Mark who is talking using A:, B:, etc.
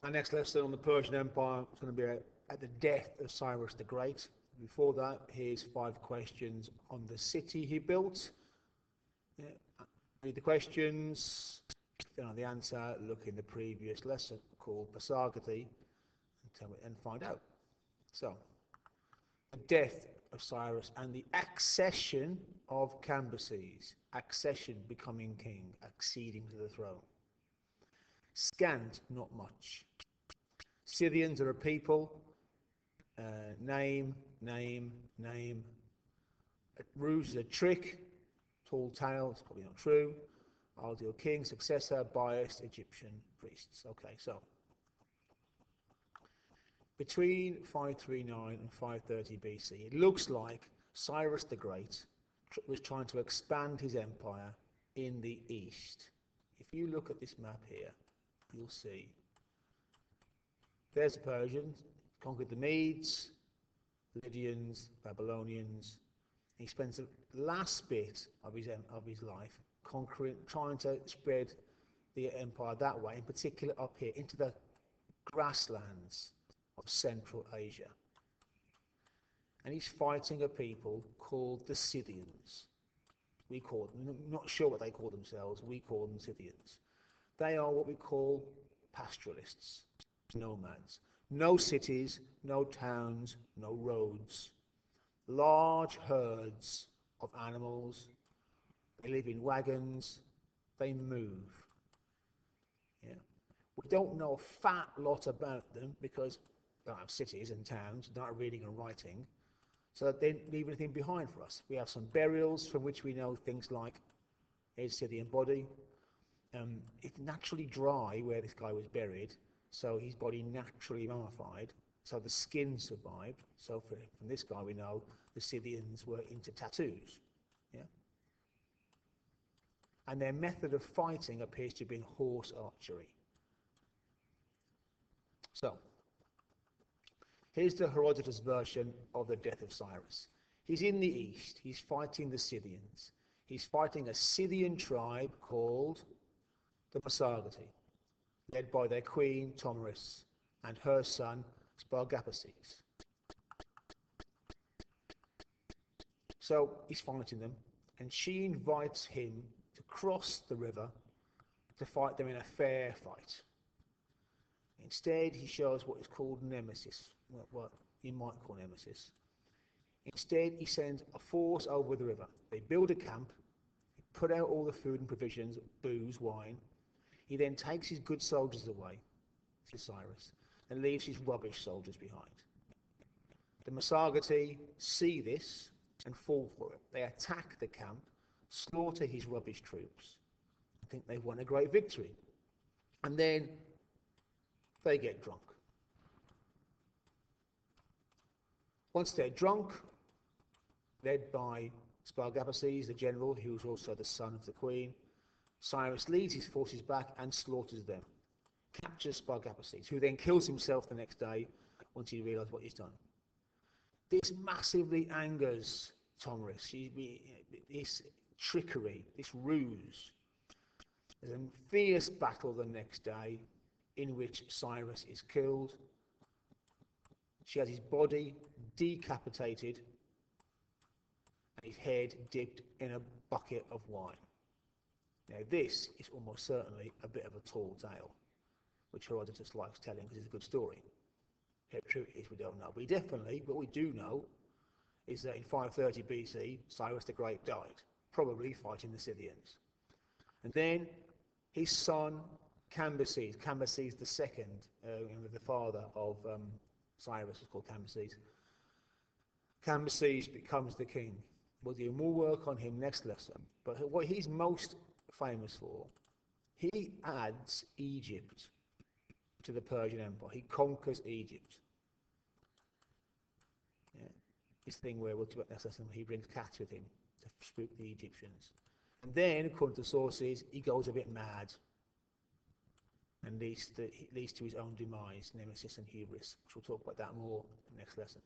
A: Our next lesson on the Persian Empire is going to be at the death of Cyrus the Great. Before that, here's 5 questions on the city he built. Yeah. Read the questions, then on the answer, look in the previous lesson called Pasargati and find out. So, the death of Cyrus and the accession of Cambyses. Accession, becoming king, acceding to the throne. Scant, not much. Scythians are a people. Name. Ruse is a trick. Tall tale, it's probably not true. Ideal king, successor, biased Egyptian priests. Okay, so between 539 and 530 BC, it looks like Cyrus the Great was trying to expand his empire in the east. If you look at this map here, you'll see there's the Persians, conquered the Medes, Lydians, Babylonians. He spends the last bit of his life conquering, trying to spread the empire that way, in particular up here into the grasslands of Central Asia. And he's fighting a people called the Scythians. We call them, I'm not sure what they call themselves, we call them Scythians. They are what we call pastoralists, nomads. No cities, no towns, no roads. Large herds of animals. They live in wagons. They move. Yeah. We don't know a fat lot about them because they don't have cities and towns, not reading and writing, so that they don't leave anything behind for us. We have some burials from which we know things like his Scythian body. It's naturally dry where this guy was buried, so his body naturally mummified, so the skin survived. So from this guy we know the Scythians were into tattoos. Yeah? And their method of fighting appears to have been horse archery. So, here's the Herodotus version of the death of Cyrus. He's in the east, he's fighting the Scythians. He's fighting a Scythian tribe called the Pasargati, led by their queen, Tomyris, and her son, Spargapaces. So he's fighting them, and she invites him to cross the river to fight them in a fair fight. Instead, he shows what is called nemesis, what you might call nemesis. Instead, he sends a force over the river. They build a camp, put out all the food and provisions, booze, wine. He then takes his good soldiers away to Cyrus and leaves his rubbish soldiers behind. The Masagati see this and fall for it. They attack the camp, slaughter his rubbish troops. I think they've won a great victory. And then they get drunk. Once they're drunk, led by Spargapaces, the general, who was also the son of the queen, Cyrus leads his forces back and slaughters them, captures Spargapaces, who then kills himself the next day once he realizes what he's done. This massively angers Tomyris. This trickery, this ruse. There's a fierce battle the next day in which Cyrus is killed. She has his body decapitated and his head dipped in a bucket of wine. Now this is almost certainly a bit of a tall tale, which Herodotus likes telling because it's a good story. How true it is, we don't know. But what we do know is that in 530 BC, Cyrus the Great died, probably fighting the Scythians. And then his son Cambyses II, the father of Cyrus, is called Cambyses. Cambyses becomes the king. We'll do more work on him next lesson. But what he's most famous for, he adds Egypt to the Persian Empire. He conquers Egypt. Yeah. This thing where we'll do it next lesson, he brings cats with him to spook the Egyptians. And then, according to sources, he goes a bit mad and leads to his own demise, nemesis and hubris. We'll talk about that more next lesson.